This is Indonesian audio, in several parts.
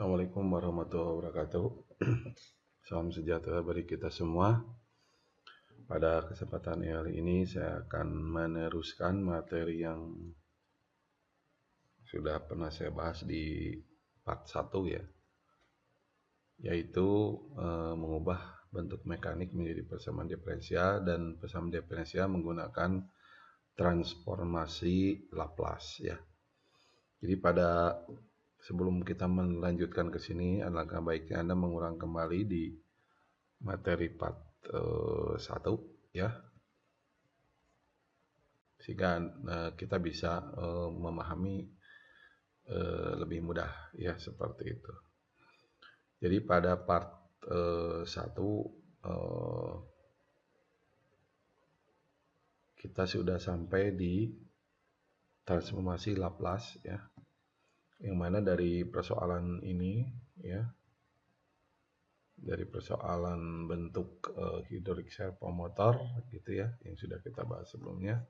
Assalamualaikum warahmatullahi wabarakatuh. Salam sejahtera bagi kita semua. Pada kesempatan hari ini saya akan meneruskan materi yang sudah pernah saya bahas di part 1 ya, yaitu mengubah bentuk mekanik menjadi persamaan diferensial dan persamaan diferensial menggunakan transformasi Laplace ya. Jadi sebelum kita melanjutkan ke sini, alangkah baiknya Anda mengulang kembali di materi part 1 ya, sehingga kita bisa memahami lebih mudah ya, seperti itu. Jadi pada part 1 kita sudah sampai di transformasi Laplace ya, yang mana dari persoalan ini ya, dari persoalan bentuk hidrolik servomotor gitu ya, yang sudah kita bahas sebelumnya,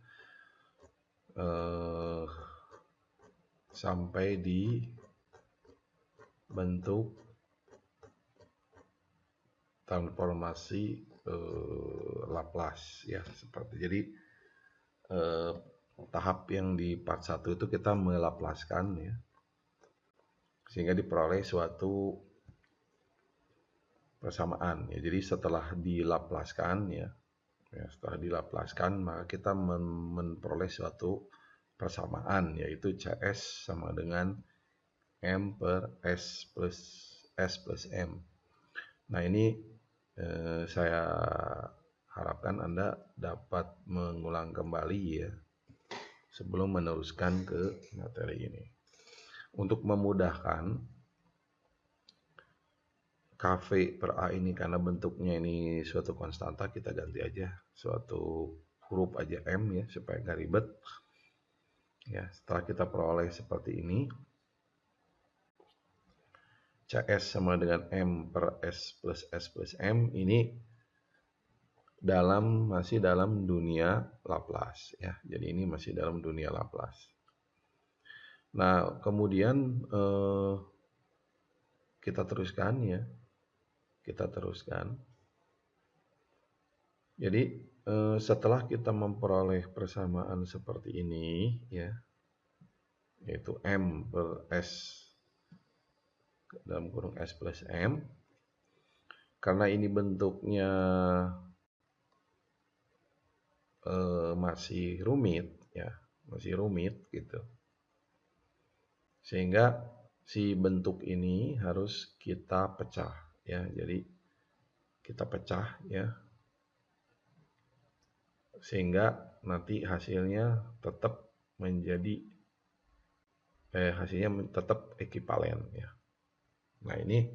sampai di bentuk transformasi Laplace ya, seperti. Jadi tahap yang di part 1 itu kita melaplaskan ya, sehingga diperoleh suatu persamaan ya. Jadi setelah dilaplaskan ya, setelah dilaplaskan maka kita memperoleh suatu persamaan, yaitu CS sama dengan M per S plus M. Nah ini saya harapkan Anda dapat mengulang kembali ya, sebelum meneruskan ke materi ini. Untuk memudahkan, KV per A ini karena bentuknya ini suatu konstanta, kita ganti aja suatu huruf aja M ya, supaya nggak ribet. Ya, setelah kita peroleh seperti ini, CS sama dengan M per S plus M, ini masih dalam dunia Laplace ya. Jadi ini masih dalam dunia Laplace. Nah, kemudian kita teruskan ya. Kita teruskan. Jadi setelah kita memperoleh persamaan seperti ini ya, yaitu M per S dalam kurung S plus M, karena ini bentuknya masih rumit ya, masih rumit gitu, sehingga si bentuk ini harus kita pecah ya. Jadi kita pecah ya, sehingga nanti hasilnya tetap menjadi hasilnya tetap ekivalen ya. Nah ini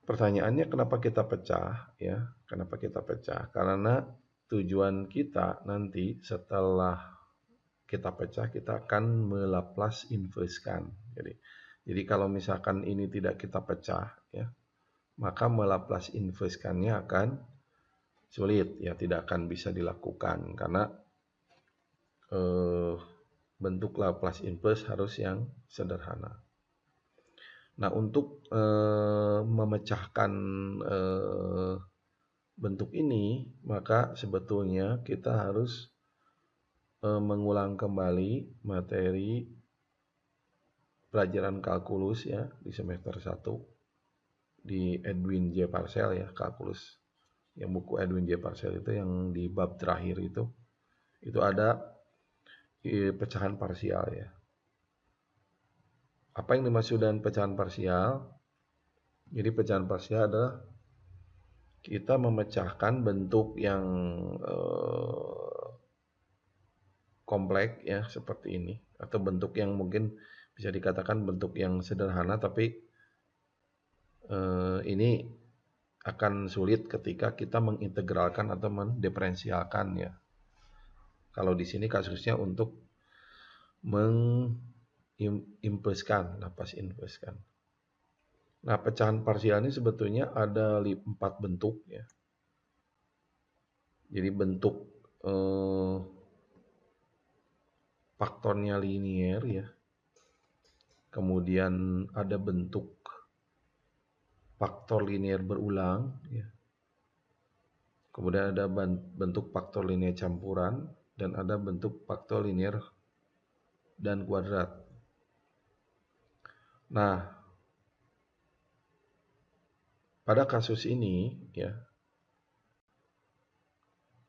pertanyaannya, kenapa kita pecah ya? Kenapa kita pecah? Karena tujuan kita nanti setelah kita pecah, kita akan melaplace inverse-kan. Jadi kalau misalkan ini tidak kita pecah ya, maka melaplace inverse-kannya akan sulit ya, tidak akan bisa dilakukan karena bentuk Laplace inverse harus yang sederhana. Nah, untuk memecahkan bentuk ini, maka sebetulnya kita harus mengulang kembali materi pelajaran kalkulus ya di semester 1 di Edwin J. Parcel ya, kalkulus. Yang buku Edwin J. Parcel itu yang di bab terakhir itu ada pecahan parsial ya. Apa yang dimaksud dengan pecahan parsial? Jadi pecahan parsial adalah kita memecahkan bentuk yang kompleks ya, seperti ini, atau bentuk yang mungkin bisa dikatakan bentuk yang sederhana, tapi ini akan sulit ketika kita mengintegralkan atau mendiferensialkan ya. Kalau di sini kasusnya untuk menginverskan, Laplace inverse kan. Nah, pecahan parsial ini sebetulnya ada 4 bentuk ya. Jadi bentuk faktornya linier ya. kemudian ada bentuk faktor linear berulang, ya. Kemudian ada bentuk faktor linear campuran, dan ada bentuk faktor linear dan kuadrat. Nah, pada kasus ini, ya,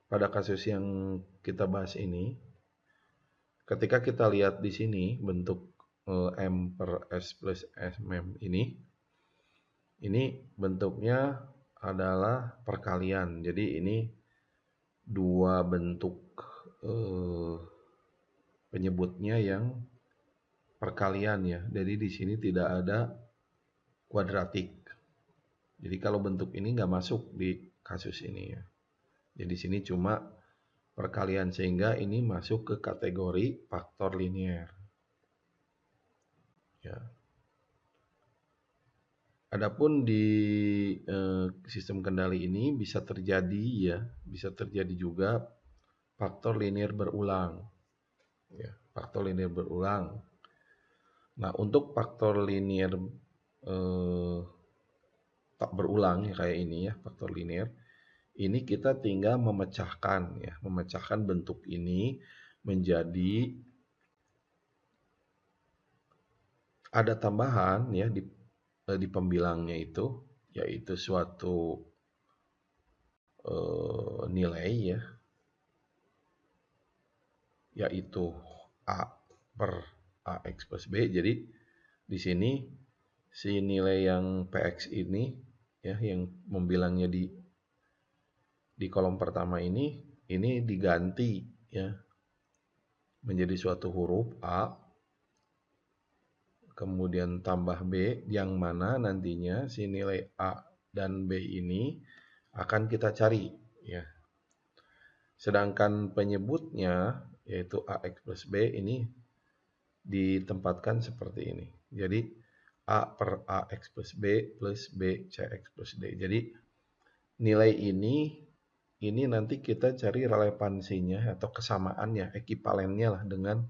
pada kasus yang kita bahas ini, ketika kita lihat di sini bentuk M per S plus MM ini bentuknya adalah perkalian. Jadi ini dua bentuk penyebutnya yang perkalian, ya. Jadi di sini tidak ada kuadratik. Jadi kalau bentuk ini nggak masuk di kasus ini, ya. Jadi di sini cuma perkalian, sehingga ini masuk ke kategori faktor linear. Ya. Adapun di sistem kendali ini bisa terjadi juga faktor linear berulang. Ya, faktor linear berulang. Nah, untuk faktor linear tak berulang, ya, kayak ini, ya, faktor linear. Ini kita tinggal memecahkan bentuk ini menjadi ada tambahan, ya, di pembilangnya itu, yaitu suatu nilai, ya, yaitu A per AX plus B. Jadi di sini si nilai yang PX ini, ya, yang membilangnya di kolom pertama ini diganti, ya, menjadi suatu huruf A, kemudian tambah B, yang mana nantinya si nilai A dan B ini akan kita cari, ya. Sedangkan penyebutnya yaitu AX plus B ini ditempatkan seperti ini. Jadi A per AX plus B CX plus D. Jadi nilai ini nanti kita cari relevansinya atau kesamaannya, ekivalennya lah dengan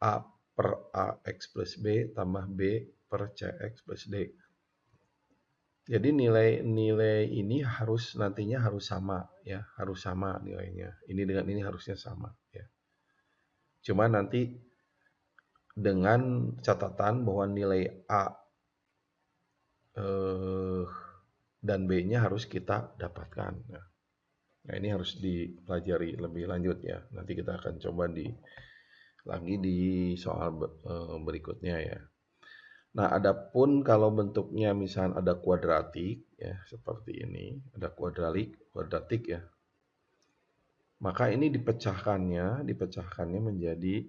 A per AX plus B tambah B per CX plus D. Jadi nilai ini nantinya harus sama, ya, harus sama nilainya. Ini dengan ini harusnya sama, ya. Cuma nanti dengan catatan bahwa nilai A dan B-nya harus kita dapatkan. Nah, ini harus dipelajari lebih lanjut, ya. Nanti kita akan coba lagi di soal berikutnya, ya. Nah, adapun kalau bentuknya misalnya ada kuadratik, ya, seperti ini, ada kuadratik, ya. Maka ini dipecahkannya menjadi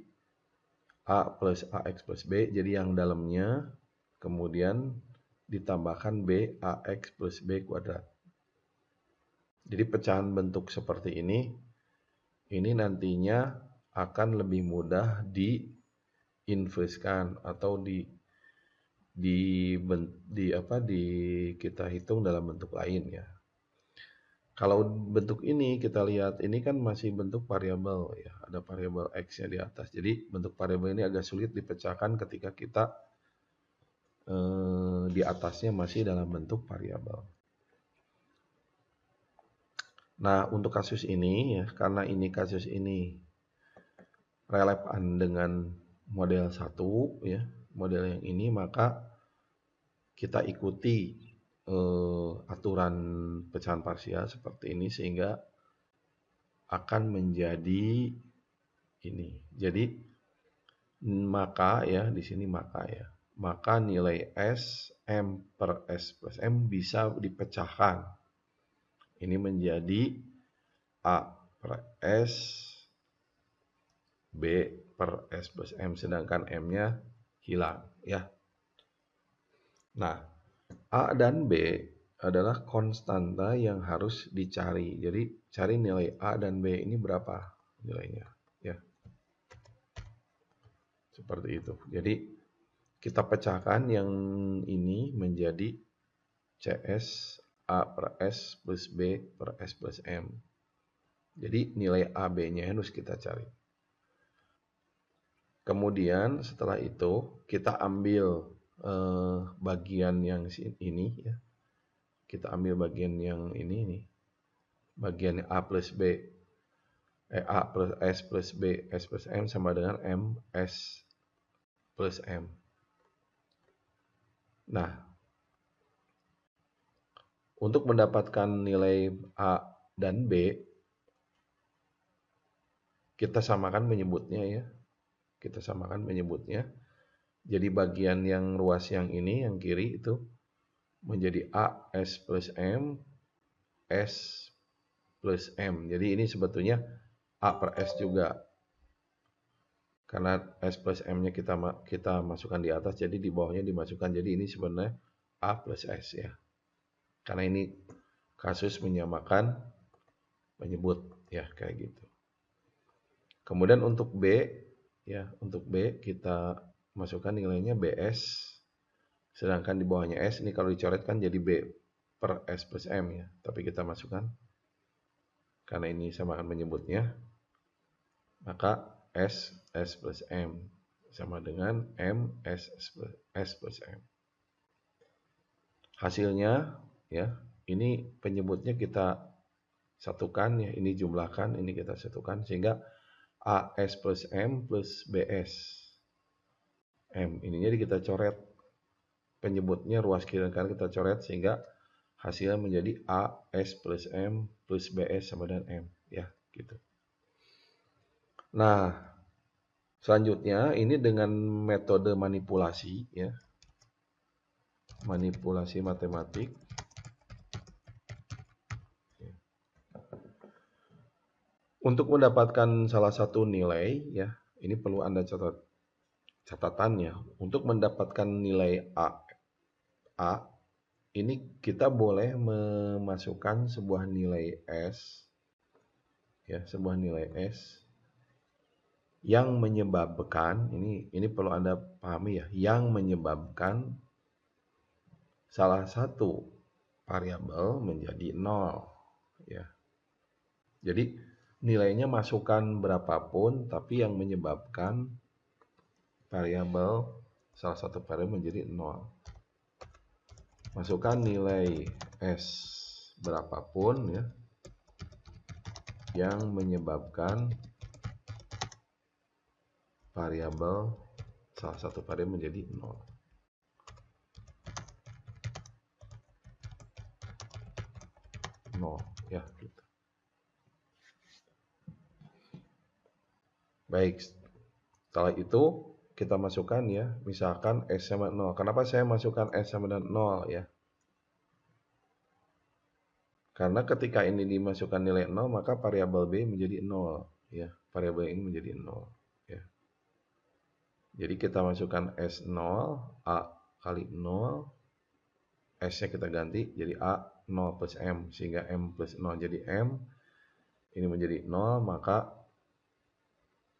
A plus AX plus B, jadi yang dalamnya kemudian ditambahkan B AX plus B kuadrat. Jadi pecahan bentuk seperti ini nantinya akan lebih mudah diinverskan atau kita hitung dalam bentuk lain, ya. Kalau bentuk ini kita lihat, ini kan masih bentuk variabel, ya, ada variabel X-nya di atas. Jadi bentuk variabel ini agak sulit dipecahkan ketika kita di atasnya masih dalam bentuk variabel. Nah, untuk kasus ini, ya, karena kasus ini relevan dengan model 1, ya, model yang ini, maka kita ikuti aturan pecahan parsial seperti ini sehingga akan menjadi ini. Jadi maka, ya, di sini maka nilai S M per S plus M bisa dipecahkan. Ini menjadi A per S B per S plus M, sedangkan M-nya hilang, ya. Nah, A dan B adalah konstanta yang harus dicari. Jadi cari nilai A dan B ini berapa nilainya, ya. Seperti itu. Jadi kita pecahkan yang ini menjadi CS A per S plus B per S plus M. Jadi nilai A, B-nya harus kita cari. Kemudian setelah itu kita ambil bagian yang ini ya. Kita ambil bagian yang ini nih. Bagian A plus B. A plus S plus B, S plus M sama dengan M, S plus M. Nah, untuk mendapatkan nilai A dan B, kita samakan menyebutnya ya. Kita samakan menyebutnya. Jadi bagian yang ruas yang ini, yang kiri itu menjadi A, S plus M, S plus M. Jadi ini sebetulnya A per S juga. Karena S plus M-nya kita masukkan di atas, jadi di bawahnya dimasukkan. Jadi ini sebenarnya A plus S ya. Karena ini kasus menyamakan menyebut ya kayak gitu. Kemudian untuk B ya, untuk B kita masukkan nilainya BS. Sedangkan di bawahnya S ini kalau dicoretkan jadi B per S plus M ya. Tapi kita masukkan karena ini samakan menyebutnya. Maka S plus M sama dengan M S plus M. Hasilnya ya, ini penyebutnya kita satukan ya, ini jumlahkan, ini kita satukan sehingga AS plus M plus BS. M ininya kita coret. Penyebutnya ruas kiri dan kanan kita coret sehingga hasilnya menjadi AS plus M plus BS sama dengan M ya, gitu. Nah, selanjutnya ini dengan metode manipulasi ya. Manipulasi matematik. Untuk mendapatkan salah satu nilai ya, ini perlu Anda catatannya. Untuk mendapatkan nilai A ini kita boleh memasukkan sebuah nilai S ya, sebuah nilai S yang menyebabkan ini perlu Anda pahami ya, yang menyebabkan salah satu variabel menjadi 0 ya. Jadi nilainya masukkan berapapun tapi yang menyebabkan variabel salah satu variabel menjadi 0. Masukkan nilai S berapapun ya yang menyebabkan variabel salah satu variabel menjadi 0. Ya gitu. Baik, setelah itu kita masukkan ya, misalkan S sama 0. Kenapa saya masukkan S sama dengan 0 ya? Karena ketika ini dimasukkan nilai 0, maka variabel B menjadi 0 ya. Variabel ini menjadi 0 ya. Jadi kita masukkan S0, A kali 0, S-nya kita ganti jadi A 0 plus M sehingga M plus 0 jadi M. Ini menjadi 0, maka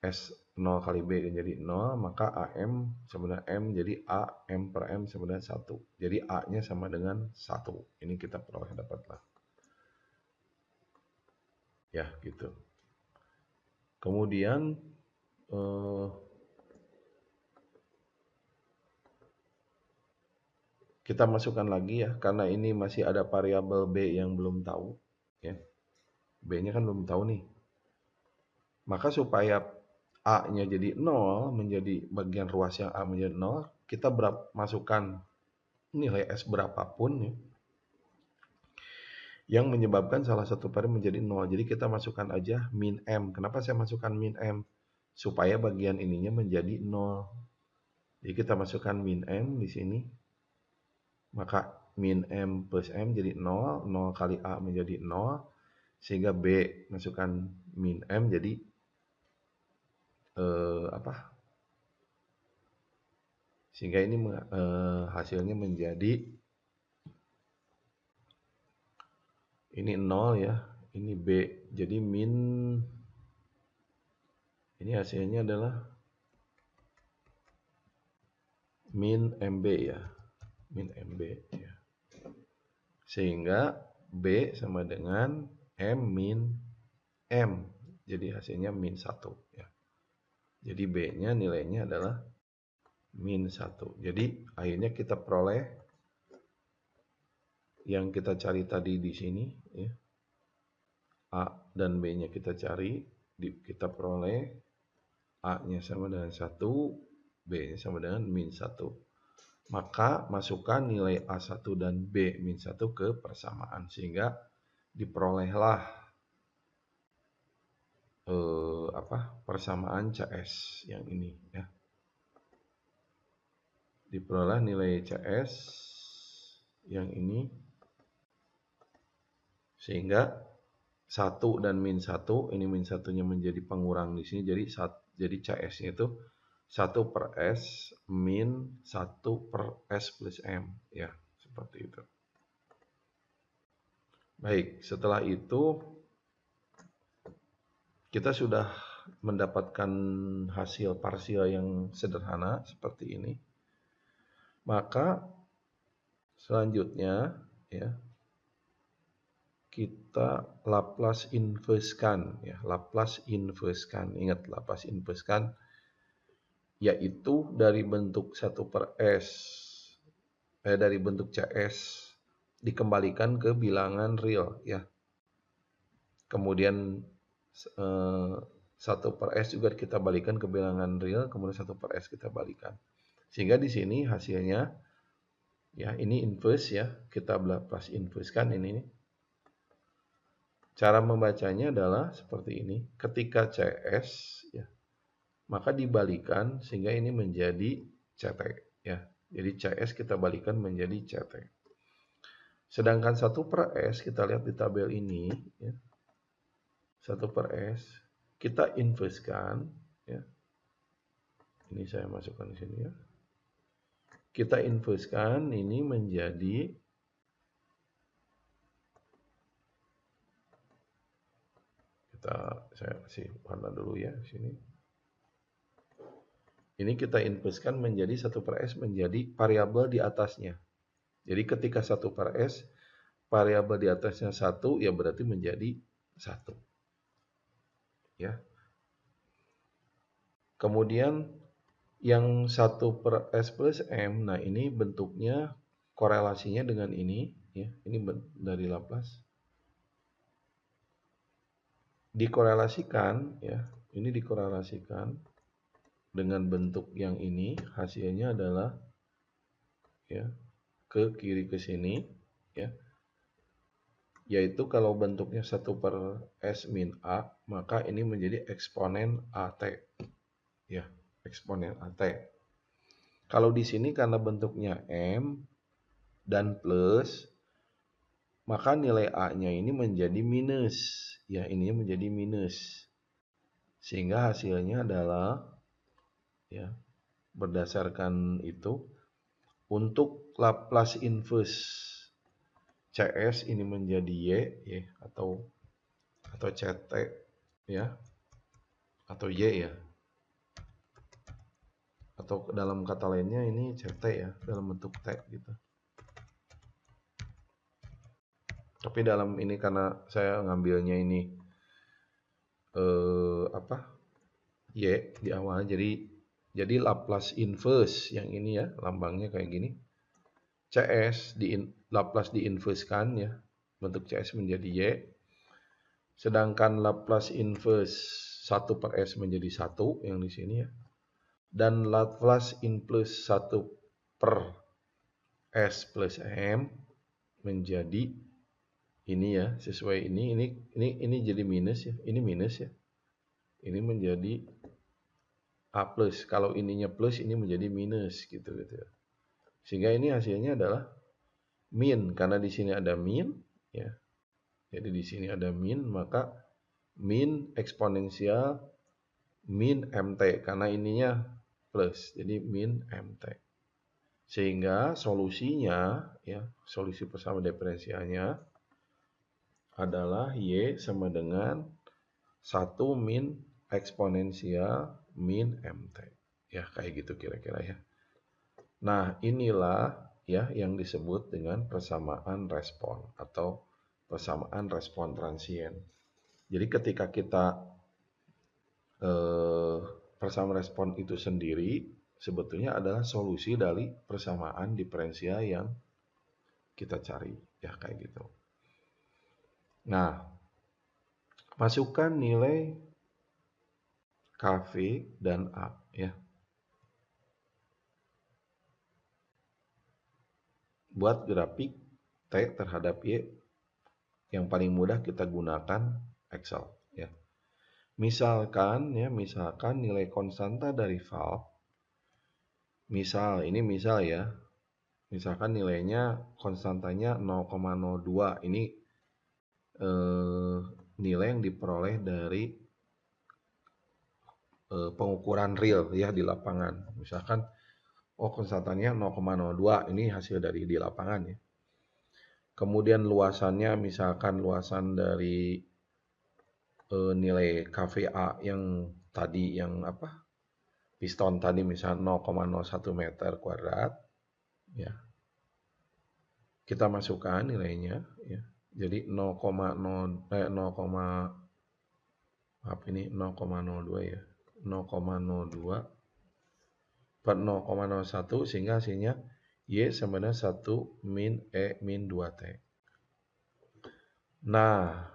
S 0 kali B jadi 0, maka AM sama dengan M jadi A M per M sama dengan 1. Jadi A-nya sama dengan 1. Ini kita peroleh dapatlah. Ya, gitu. Kemudian kita masukkan lagi ya, karena ini masih ada variabel B yang belum tahu ya. B-nya kan belum tahu nih. Maka supaya A-nya jadi 0, menjadi bagian ruas yang A menjadi 0, kita masukkan nilai S berapapun ya, yang menyebabkan salah satu variabel menjadi 0. Jadi kita masukkan aja min M. Kenapa saya masukkan min M? Supaya bagian ininya menjadi 0. Jadi kita masukkan min M di sini. Maka min M plus M jadi 0. 0 kali A menjadi 0. Sehingga B masukkan min M jadi sehingga ini hasilnya menjadi ini 0 ya, ini B, jadi min, ini hasilnya adalah min MB ya, min MB ya. Sehingga B sama dengan M min M, jadi hasilnya min 1 ya. Jadi B-nya nilainya adalah min 1. Jadi akhirnya kita peroleh yang kita cari tadi di sini ya. A dan B-nya kita cari, kita peroleh A-nya sama dengan 1, B-nya sama dengan min 1. Maka masukkan nilai A1 dan B min 1 ke persamaan sehingga diperolehlah persamaan CS yang ini ya. Diperoleh nilai CS yang ini sehingga 1 dan min 1, ini min 1-nya menjadi pengurang di sini, jadi CS-nya itu 1 per S min 1 per S plus M. Ya, seperti itu. Baik, setelah itu kita sudah mendapatkan hasil parsial yang sederhana seperti ini. Maka selanjutnya ya, kita Laplace inverse-kan ya, Laplace inverse-kan. Ingat Laplace inverse-kan yaitu dari bentuk 1 per S dari bentuk CS dikembalikan ke bilangan real ya. Kemudian 1 per S juga kita balikan ke bilangan real, kemudian 1 per S kita balikan. Sehingga di sini hasilnya ya ini inverse ya, kita Laplace inverse kan ini. Cara membacanya adalah seperti ini. Ketika CS ya, maka dibalikan sehingga ini menjadi CT ya. Jadi CS kita balikan menjadi CT. Sedangkan 1 per S kita lihat di tabel ini ya. 1 per S kita inverse-kan ya. Ini saya masukkan di sini ya. Kita inverse-kan ini menjadi saya kasih warna dulu ya di sini. Ini kita inverse-kan menjadi 1 per S menjadi variabel di atasnya. Jadi ketika 1 per S, variabel di atasnya 1, ya berarti menjadi 1. Ya. Kemudian yang 1 per S plus M, nah ini bentuknya korelasinya dengan ini. Ya. Ini dari Laplace. Dikorelasikan, ya. Ini dikorelasikan dengan bentuk yang ini, hasilnya adalah ya ke kiri ke sini ya, yaitu kalau bentuknya 1 per S min A, maka ini menjadi eksponen AT ya, eksponen AT. Kalau di sini karena bentuknya M dan plus, maka nilai A-nya ini menjadi minus ya, ini menjadi minus sehingga hasilnya adalah ya berdasarkan itu untuk Laplace inverse CS ini menjadi Y ya, atau CT ya, atau Y ya, atau dalam kata lainnya ini CT ya, dalam bentuk T gitu. Tapi dalam ini karena saya ngambilnya ini Y di awal, jadi Laplace inverse yang ini ya, lambangnya kayak gini. CS Laplace diinverse-kan ya, bentuk CS menjadi Y. Sedangkan Laplace inverse 1 per S menjadi 1 yang di sini ya. Dan Laplace inverse 1 per S plus M menjadi ini ya, sesuai ini jadi minus ya, ini minus ya. Ini menjadi A plus. Kalau ininya plus, ini menjadi minus gitu ya. Sehingga ini hasilnya adalah min, karena di sini ada min ya. Jadi di sini ada min, maka min eksponensial min MT karena ininya plus. Jadi min MT. Sehingga solusinya ya, solusi persamaan diferensialnya adalah Y sama dengan 1 min eksponensial min MT. Ya, kayak gitu kira-kira ya. Nah, inilah ya yang disebut dengan persamaan respon atau persamaan respon transien. Jadi ketika kita persamaan respon itu sendiri sebetulnya adalah solusi dari persamaan diferensial yang kita cari, ya kayak gitu. Nah, masukkan nilai KV dan A ya. Buat grafik T terhadap Y yang paling mudah kita gunakan Excel ya. Misalkan nilai konstanta dari valve, misal ya, misalkan nilainya konstantanya 0,02, ini nilai yang diperoleh dari pengukuran real ya di lapangan. Misalkan konstantanya 0,02, ini hasil dari di lapangan ya. Kemudian luasannya misalkan luasan dari nilai KVA yang tadi piston tadi misalnya 0,01 meter kuadrat ya. Kita masukkan nilainya ya. Jadi 0,02 ya. 0,02 per 0,01 sehingga hasilnya Y sama dengan 1 min E min 2T. Nah,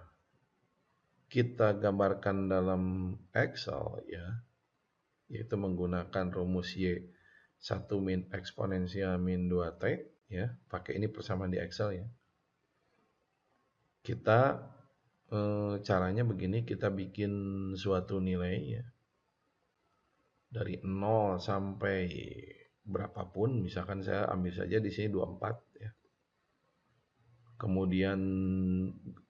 kita gambarkan dalam Excel ya, yaitu menggunakan rumus Y 1 min eksponensial min 2T ya, pakai ini persamaan di Excel ya. Kita caranya begini, kita bikin suatu nilai ya. Dari 0 sampai berapapun, misalkan saya ambil saja di sini 24 ya. Kemudian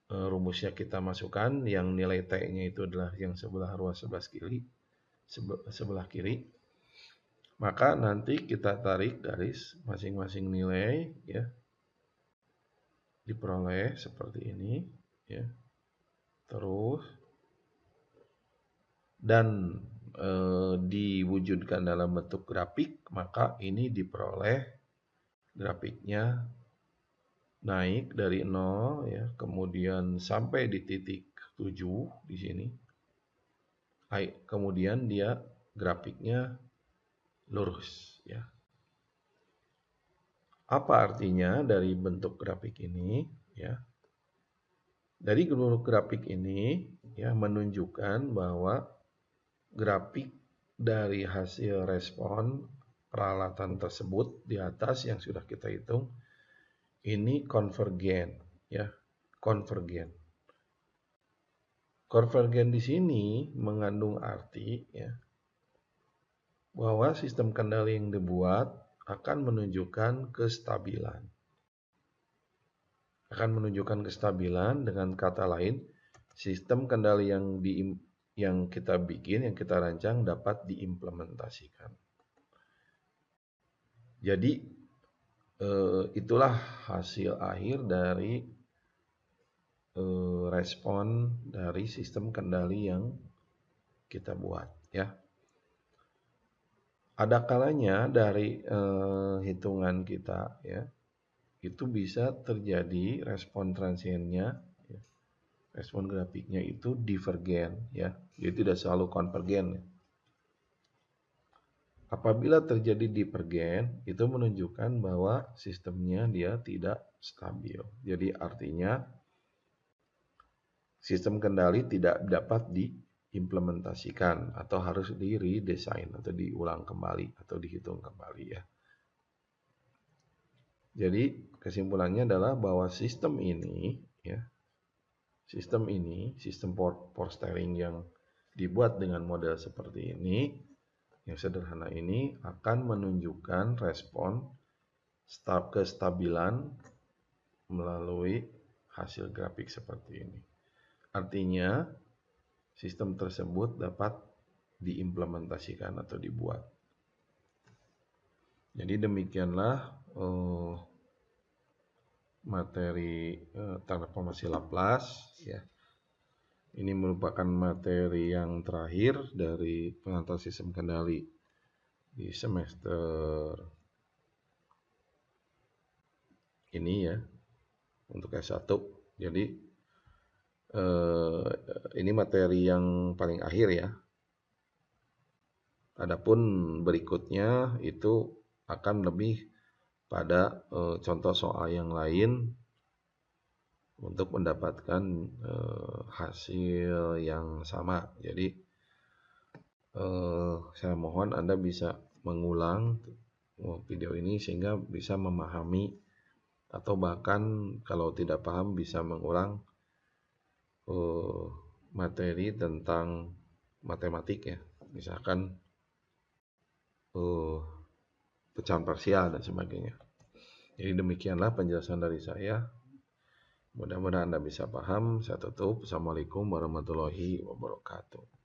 rumusnya kita masukkan, yang nilai T-nya itu adalah yang sebelah ruas sebelah kiri. Maka nanti kita tarik garis masing-masing nilai ya. Diperoleh seperti ini ya. Terus dan diwujudkan dalam bentuk grafik, maka ini diperoleh grafiknya naik dari 0 ya, kemudian sampai di titik 7 di sini. Kemudian dia grafiknya lurus ya. Apa artinya dari bentuk grafik ini ya? Dari bentuk grafik ini ya menunjukkan bahwa grafik dari hasil respon peralatan tersebut di atas yang sudah kita hitung ini konvergen ya, konvergen. Konvergen di sini mengandung arti ya bahwa sistem kendali yang dibuat akan menunjukkan kestabilan. Akan menunjukkan kestabilan, dengan kata lain, sistem kendali yang kita bikin, yang kita rancang dapat diimplementasikan. Jadi itulah hasil akhir dari respon dari sistem kendali yang kita buat ya. Ada kalanya dari hitungan kita ya, itu bisa terjadi respon transiennya ya. Respon grafiknya itu divergen ya, jadi tidak selalu konvergen ya. Apabila terjadi divergen, itu menunjukkan bahwa sistemnya dia tidak stabil. Jadi artinya sistem kendali tidak dapat diimplementasikan atau harus di-redesign atau diulang kembali atau dihitung kembali ya. Jadi kesimpulannya adalah bahwa sistem ini ya, sistem power steering yang dibuat dengan model seperti ini, yang sederhana ini akan menunjukkan respon kestabilan melalui hasil grafik seperti ini. Artinya sistem tersebut dapat diimplementasikan atau dibuat. Jadi demikianlah materi transformasi Laplace ya. Ini merupakan materi yang terakhir dari pengantar sistem kendali di semester ini ya, untuk S1. Jadi ini materi yang paling akhir ya. Adapun berikutnya itu akan lebih pada contoh soal yang lain untuk mendapatkan hasil yang sama. Jadi saya mohon Anda bisa mengulang video ini sehingga bisa memahami atau bahkan kalau tidak paham bisa mengulang materi tentang matematik ya. Misalkan pecahan parsial dan sebagainya. Jadi demikianlah penjelasan dari saya. Mudah-mudahan Anda bisa paham. Saya tutup. Assalamualaikum warahmatullahi wabarakatuh.